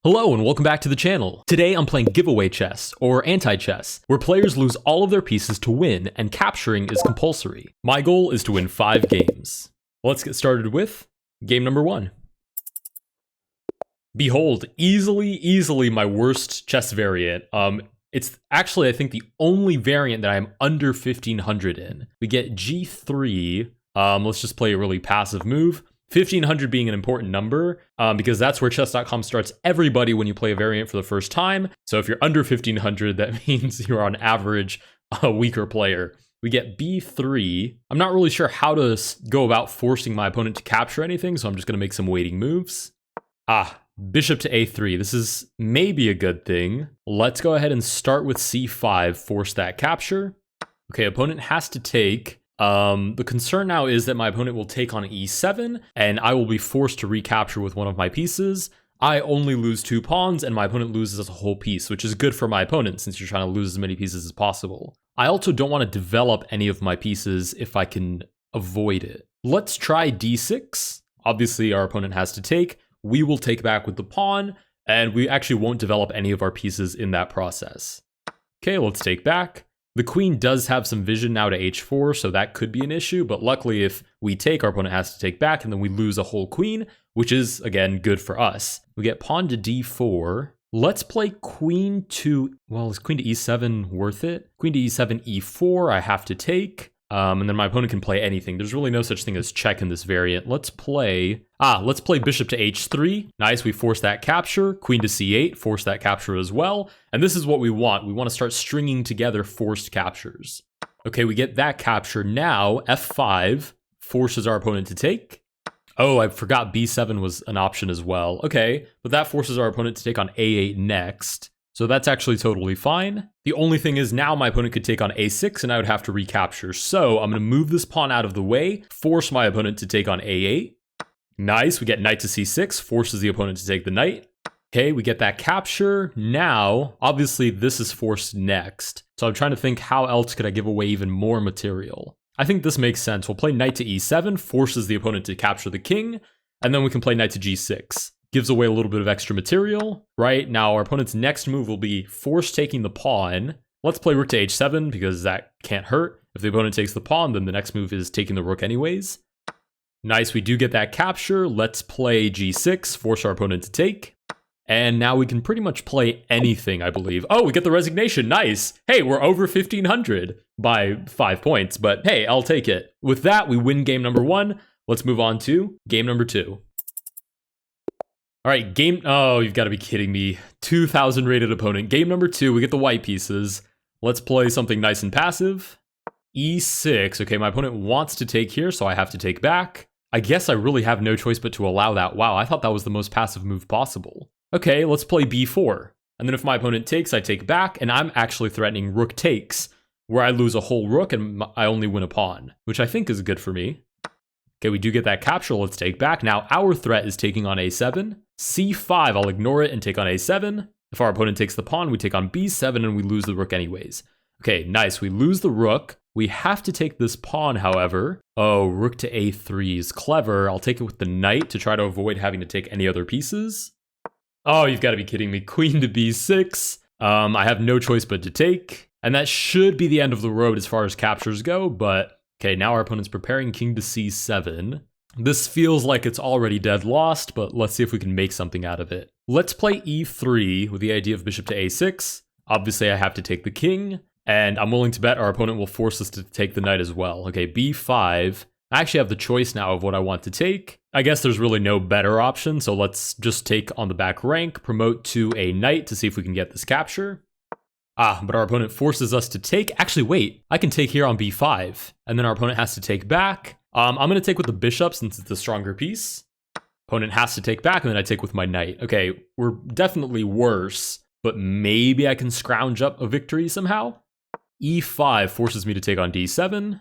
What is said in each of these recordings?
Hello and welcome back to the channel. Today I'm playing giveaway chess, or anti-chess, where players lose all of their pieces to win and capturing is compulsory. My goal is to win 5 games. Let's get started with game number 1. Behold, easily my worst chess variant. It's actually, I think, the only variant that I'm under 1500 in. We get g3. Let's just play a really passive move. 1500 being an important number because that's where chess.com starts everybody when you play a variant for the first time. So if you're under 1500, that means you're on average a weaker player. We get b3. I'm not really sure how to go about forcing my opponent to capture anything, so I'm just going to make some waiting moves. Bishop to a3. This is maybe a good thing. Let's go ahead and start with c5, force that capture. Okay, opponent has to take. The concern now is that my opponent will take on e7, and I will be forced to recapture with one of my pieces. I only lose 2 pawns, and my opponent loses a whole piece, which is good for my opponent since you're trying to lose as many pieces as possible. I also don't want to develop any of my pieces if I can avoid it. Let's try d6. Obviously, our opponent has to take. We will take back with the pawn, and we actually won't develop any of our pieces in that process. Okay, let's take back. The queen does have some vision now to h4, so that could be an issue, but luckily if we take, our opponent has to take back, and then we lose a whole queen, which is, again, good for us. We get pawn to d4. Let's play queen to, well, is queen to e7 worth it? Queen to e7, e4, I have to take, and then my opponent can play anything. There's really no such thing as check in this variant. Let's play bishop to h3. Nice, we force that capture. Queen to c8, force that capture as well. And this is what we want. We want to start stringing together forced captures. Okay, we get that capture. Now, f5 forces our opponent to take. Oh, I forgot b7 was an option as well. Okay, but that forces our opponent to take on a8 next. So that's actually totally fine. The only thing is now my opponent could take on a6 and I would have to recapture. So I'm going to move this pawn out of the way, force my opponent to take on a8. Nice, we get knight to c6, forces the opponent to take the knight. Okay, we get that capture. Now, obviously this is forced next. So I'm trying to think how else could I give away even more material. I think this makes sense. We'll play knight to e7, forces the opponent to capture the king, and then we can play knight to g6. Gives away a little bit of extra material. Right, now our opponent's next move will be force taking the pawn. Let's play rook to h7 because that can't hurt. If the opponent takes the pawn, then the next move is taking the rook anyways. Nice, we do get that capture. Let's play g6, force our opponent to take. And now we can pretty much play anything, I believe. Oh, we get the resignation, nice. Hey, we're over 1500 by 5 points, but hey, I'll take it. With that, we win game number 1. Let's move on to game number 2. All right, oh, you've got to be kidding me. 2000 rated opponent. Game number 2, we get the white pieces. Let's play something nice and passive. e6, okay, my opponent wants to take here, so I have to take back. I guess I really have no choice but to allow that. Wow, I thought that was the most passive move possible. Okay, let's play b4. And then if my opponent takes, I take back, and I'm actually threatening rook takes, where I lose a whole rook and I only win a pawn, which I think is good for me. Okay, we do get that capture, let's take back. Now our threat is taking on a7. c5, I'll ignore it and take on a7. If our opponent takes the pawn, we take on b7 and we lose the rook anyways. Okay, nice, we lose the rook. We have to take this pawn, however. Oh, rook to a3 is clever. I'll take it with the knight to try to avoid having to take any other pieces. Oh, you've got to be kidding me. Queen to b6. I have no choice but to take. And that should be the end of the road as far as captures go, but okay, now our opponent's preparing king to c7. This feels like it's already dead lost, but let's see if we can make something out of it. Let's play e3 with the idea of bishop to a6. Obviously, I have to take the king, and I'm willing to bet our opponent will force us to take the knight as well. Okay, b5. I actually have the choice now of what I want to take. I guess there's really no better option, so let's just take on the back rank, promote to a knight to see if we can get this capture. But our opponent forces us to take. Actually, wait, I can take here on b5, and then our opponent has to take back. I'm going to take with the bishop since it's the stronger piece. Opponent has to take back, and then I take with my knight. Okay, we're definitely worse, but maybe I can scrounge up a victory somehow. e5 forces me to take on d7, and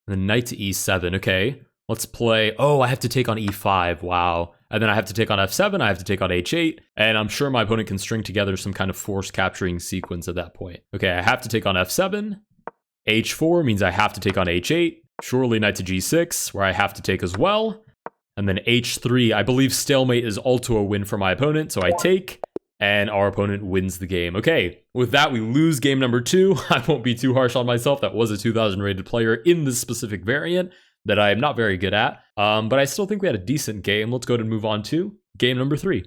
then knight to e7. Okay, let's play. Oh, I have to take on e5. Wow. And then I have to take on f7, I have to take on h8, and I'm sure my opponent can string together some kind of force capturing sequence at that point. Okay, I have to take on f7. h4 means I have to take on h8. Surely knight to g6, where I have to take as well. And then h3, I believe stalemate is also a win for my opponent, so I take. and our opponent wins the game. Okay, with that, we lose game number 2. I won't be too harsh on myself. That was a 2000 rated player in this specific variant that I am not very good at, but I still think we had a decent game. Let's go ahead and move on to game number 3.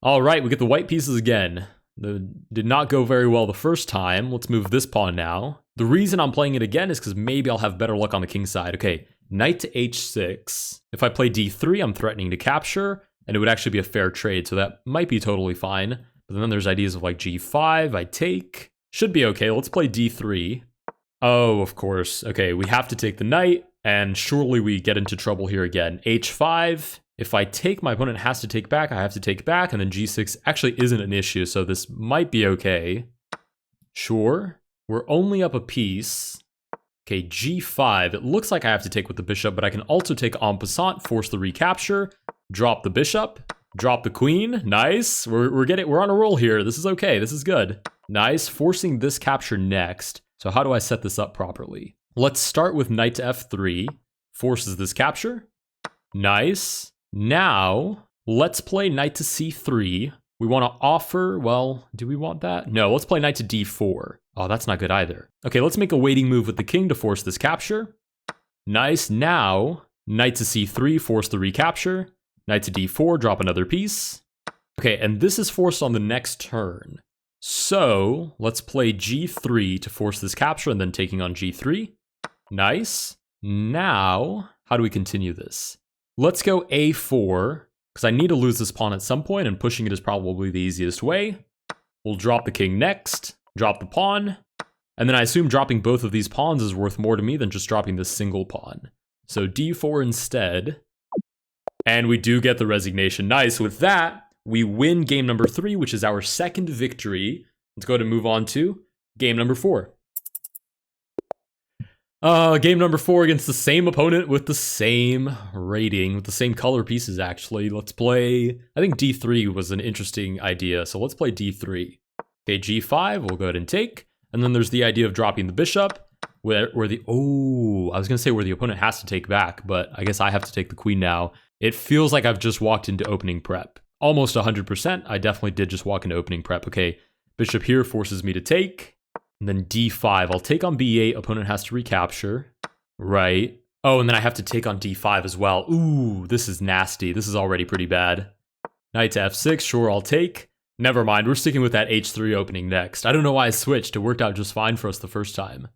All right, we get the white pieces again. Did not go very well the first time. Let's move this pawn now. The reason I'm playing it again is because maybe I'll have better luck on the king side. Okay, knight to h6. If I play d3, I'm threatening to capture, and it would actually be a fair trade, so that might be totally fine. But then there's ideas of like g5, I take. Should be okay, let's play d3. Oh, of course. Okay, we have to take the knight, and surely we get into trouble here again. h5. If I take, my opponent has to take back, I have to take back, and then g6 actually isn't an issue, so this might be okay. Sure. We're only up a piece. Okay, g5. It looks like I have to take with the bishop, but I can also take en passant, force the recapture, drop the bishop, drop the queen. Nice. We're on a roll here. This is okay. This is good. Nice. Forcing this capture next. So how do I set this up properly? Let's start with knight to f3. Forces this capture. Nice. Now, let's play knight to c3. We want to offer, well, do we want that? No, let's play knight to d4. Oh, that's not good either. Okay, let's make a waiting move with the king to force this capture. Nice. Now, knight to c3, force the recapture. Knight to d4, drop another piece. Okay, and this is forced on the next turn. So, let's play g3 to force this capture and then taking on g3. Nice. Now, how do we continue this? Let's go a4, because I need to lose this pawn at some point, and pushing it is probably the easiest way. We'll drop the king next, drop the pawn, and then I assume dropping both of these pawns is worth more to me than just dropping this single pawn. So d4 instead, and we do get the resignation. Nice. With that, we win game number 3, which is our second victory. Let's go ahead and move on to game number 4. Game number 4 against the same opponent with the same rating, with the same color pieces, actually. Let's play, I think d3 was an interesting idea, so let's play d3. Okay, g5, we'll go ahead and take. And then there's the idea of dropping the bishop, where the, oh, I was going to say where the opponent has to take back, but I guess I have to take the queen now. It feels like I've just walked into opening prep. Almost 100%, I definitely did just walk into opening prep. Okay, bishop here forces me to take. And then d5, I'll take on b8, opponent has to recapture. Right. Oh, and then I have to take on d5 as well. Ooh, this is nasty. This is already pretty bad. Knight to f6, sure, I'll take. Never mind, we're sticking with that h3 opening next. I don't know why I switched. It worked out just fine for us the first time.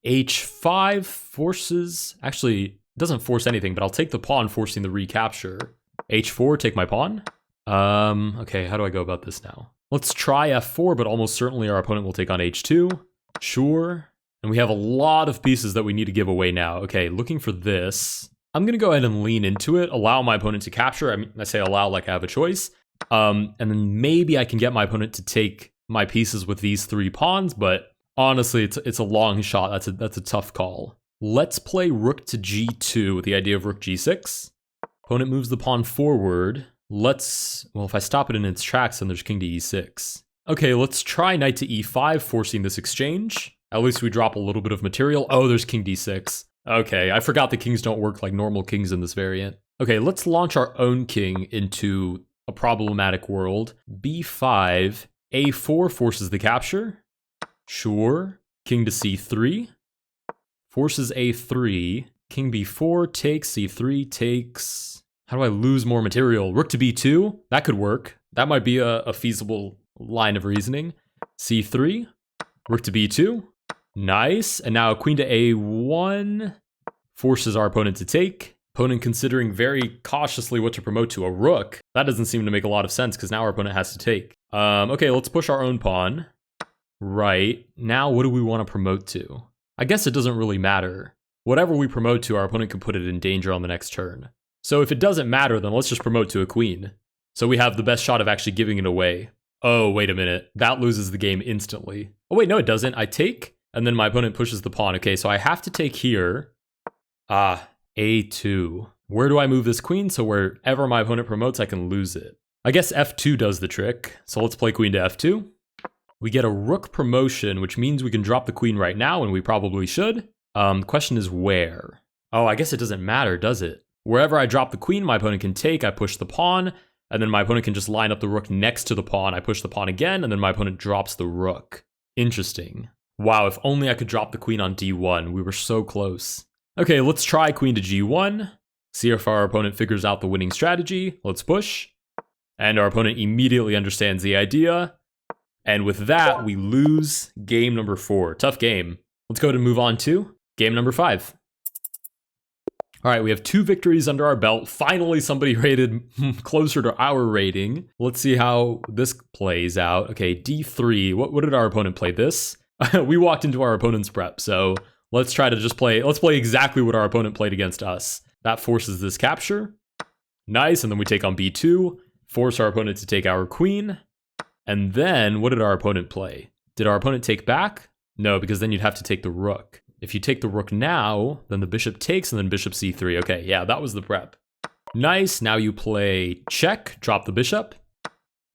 h5 forces, actually, it doesn't force anything, but I'll take the pawn forcing the recapture. h4, take my pawn. Okay, how do I go about this now? Let's try f4, but almost certainly our opponent will take on h2. Sure. And we have a lot of pieces that we need to give away now. Okay, looking for this. I'm going to go ahead and lean into it, allow my opponent to capture. I mean, I say allow like I have a choice. And then maybe I can get my opponent to take my pieces with these 3 pawns, but honestly, it's a long shot. That's a tough call. Let's play rook to g2 with the idea of rook g6. Opponent moves the pawn forward. Well, if I stop it in its tracks, then there's king to e6. Okay, let's try knight to e5, forcing this exchange. At least we drop a little bit of material. Oh, there's king d6. Okay, I forgot the kings don't work like normal kings in this variant. Okay, let's launch our own king into a problematic world. b5, a4 forces the capture. Sure. King to c3. Forces a3. King b4 takes, c3 takes. How do I lose more material? Rook to b2? That could work. That might be a feasible line of reasoning. c3. Rook to b2. Nice. And now queen to a1 forces our opponent to take. Opponent considering very cautiously what to promote to a rook. That doesn't seem to make a lot of sense because now our opponent has to take. Okay, let's push our own pawn. Right. Now what do we want to promote to? I guess it doesn't really matter. Whatever we promote to, our opponent can put it in danger on the next turn. So if it doesn't matter, then let's just promote to a queen. So we have the best shot of actually giving it away. Oh, wait a minute. That loses the game instantly. Oh, wait, no, it doesn't. I take, and then my opponent pushes the pawn. Okay, so I have to take here. A2. Where do I move this queen? So wherever my opponent promotes, I can lose it. I guess f2 does the trick. So let's play queen to f2. We get a rook promotion, which means we can drop the queen right now, and we probably should. The question is where? Oh, I guess it doesn't matter, does it? Wherever I drop the queen, my opponent can take. I push the pawn. and then my opponent can just line up the rook next to the pawn. I push the pawn again, and then my opponent drops the rook. Interesting. Wow, if only I could drop the queen on d1. We were so close. Okay, let's try queen to g1. See if our opponent figures out the winning strategy. Let's push. And our opponent immediately understands the idea. And with that, we lose game number 4. Tough game. Let's go ahead and move on to game number 5. All right, we have 2 victories under our belt. Finally, somebody rated closer to our rating. Let's see how this plays out. Okay, d3. What did our opponent play? This? We walked into our opponent's prep, so let's try to just play. Let's play exactly what our opponent played against us. That forces this capture. Nice, and then we take on b2. Force our opponent to take our queen. And then, what did our opponent play? Did our opponent take back? No, because then you'd have to take the rook. If you take the rook now, then the bishop takes, and then bishop c3. Okay, yeah, that was the prep. Nice, now you play check, drop the bishop.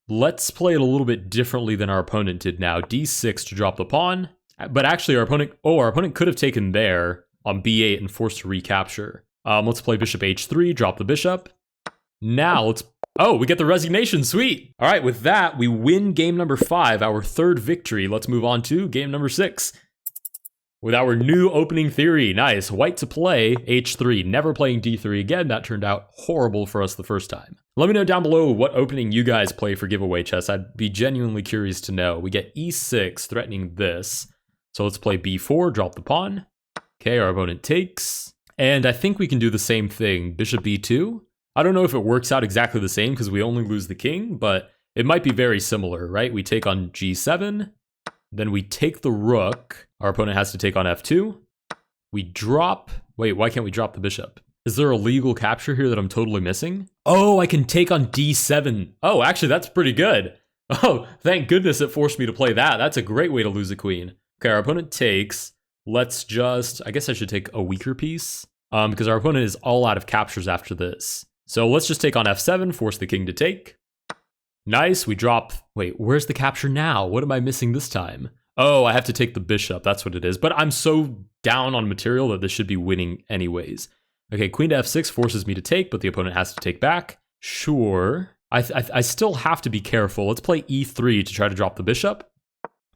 Let's play it a little bit differently than our opponent did now. d6 to drop the pawn. But actually, our opponent could have taken there on b8 and forced to recapture. Let's play bishop h3, drop the bishop. Now, we get the resignation, sweet! All right, with that, we win game number 5, our 3rd victory. Let's move on to game number 6. With our new opening theory, nice. White to play h3, never playing d3 again. That turned out horrible for us the first time. Let me know down below what opening you guys play for giveaway chess. I'd be genuinely curious to know. We get e6, threatening this. So let's play b4, drop the pawn. Okay, our opponent takes. And I think we can do the same thing, bishop b2. I don't know if it works out exactly the same because we only lose the king, but it might be very similar, right? We take on g7. Then we take the rook. Our opponent has to take on f2. We drop... Wait, why can't we drop the bishop? Is there a legal capture here that I'm totally missing? Oh, I can take on d7. Oh, actually, that's pretty good. Oh, thank goodness it forced me to play that. That's a great way to lose a queen. Okay, our opponent takes. Let's just... I guess I should take a weaker piece because our opponent is all out of captures after this. So let's just take on f7, force the king to take. Nice, we drop... Wait, where's the capture now? What am I missing this time? Oh, I have to take the bishop, that's what it is. But I'm so down on material that this should be winning anyways. Okay, queen to f6 forces me to take, but the opponent has to take back. Sure. I still have to be careful. Let's play e3 to try to drop the bishop.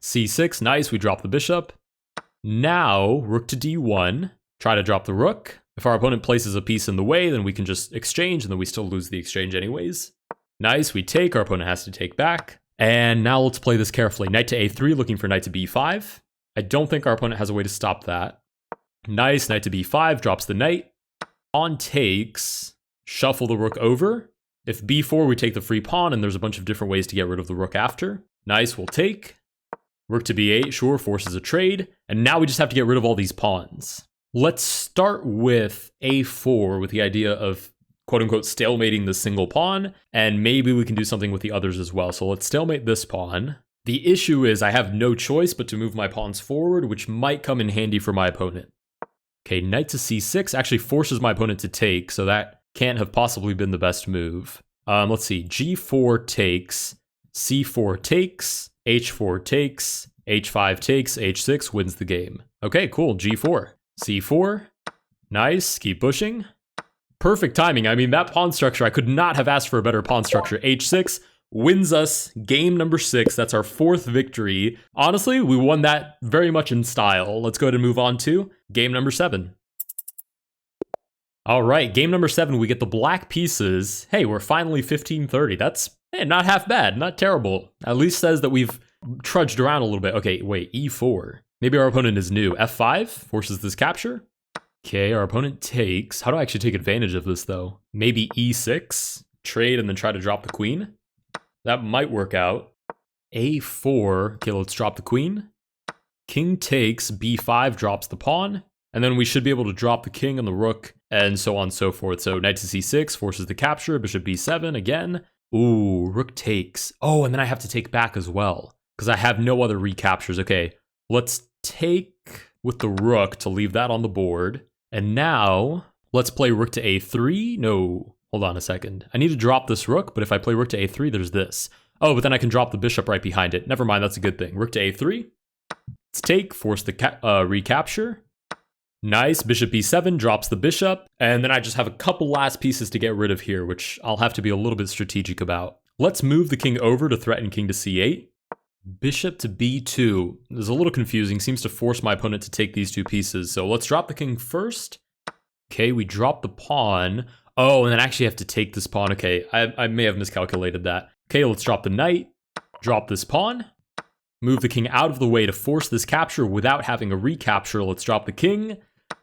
c6, nice, we drop the bishop. Now, rook to d1, try to drop the rook. If our opponent places a piece in the way, then we can just exchange, and then we still lose the exchange anyways. Nice, we take, our opponent has to take back. And now let's play this carefully. Knight to a3, looking for knight to b5. I don't think our opponent has a way to stop that. Nice, knight to b5, drops the knight. Pawn takes, shuffle the rook over. If b4, we take the free pawn, and there's a bunch of different ways to get rid of the rook after. Nice, we'll take. Rook to b8, sure, forces a trade. And now we just have to get rid of all these pawns. Let's start with a4 with the idea of quote-unquote stalemating the single pawn, and maybe we can do something with the others as well. So let's stalemate this pawn. The issue is I have no choice but to move my pawns forward, which might come in handy for my opponent. Okay, knight to c6 actually forces my opponent to take, so that can't have possibly been the best move. Let's see, g4 takes, c4 takes, h4 takes, h5 takes, h6 wins the game. Okay, cool, g4. c4, nice, keep pushing. Perfect timing. I mean, that pawn structure, I could not have asked for a better pawn structure. h6 wins us game number 6. That's our 4th victory. Honestly, we won that very much in style. Let's go ahead and move on to game number 7. All right, game number 7, we get the black pieces. Hey, we're finally 1530. That's not half bad, not terrible. At least says that we've trudged around a little bit. Okay, wait, e4. Maybe our opponent is new. f5 forces this capture. Okay, our opponent takes. How do I actually take advantage of this, though? Maybe e6, trade, and then try to drop the queen. That might work out. a4, okay, let's drop the queen. King takes, b5 drops the pawn. And then we should be able to drop the king and the rook, and so on and so forth. So knight to c6 forces the capture, bishop b7 again. Ooh, rook takes. Oh, and then I have to take back as well, because I have no other recaptures. Okay, let's take with the rook to leave that on the board. And now, let's play rook to a3. No, hold on a second. I need to drop this rook, but if I play rook to a3, there's this. Oh, but then I can drop the bishop right behind it. Never mind, that's a good thing. Rook to a3. Let's take, force the recapture. Nice, bishop b7 drops the bishop, and then I just have a couple last pieces to get rid of here, which I'll have to be a little bit strategic about. Let's move the king over to threaten king to c8. Bishop to b2. This is a little confusing, seems to force my opponent to take these two pieces, so let's drop the king first. Okay, we drop the pawn. Oh, and then I actually have to take this pawn. Okay, I may have miscalculated that. Okay, let's drop the knight, drop this pawn. Move the king out of the way to force this capture without having a recapture. Let's drop the king.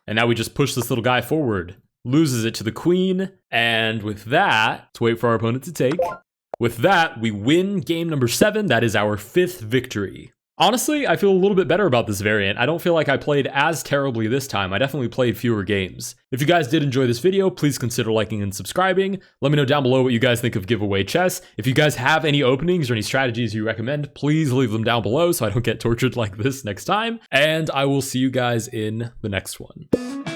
And now we just push this little guy forward. Loses it to the queen. And with that, let's wait for our opponent to take. With that, we win game number 7. That is our 5th victory. Honestly, I feel a little bit better about this variant. I don't feel like I played as terribly this time. I definitely played fewer games. If you guys did enjoy this video, please consider liking and subscribing. Let me know down below what you guys think of giveaway chess. If you guys have any openings or any strategies you recommend, please leave them down below so I don't get tortured like this next time. And I will see you guys in the next one.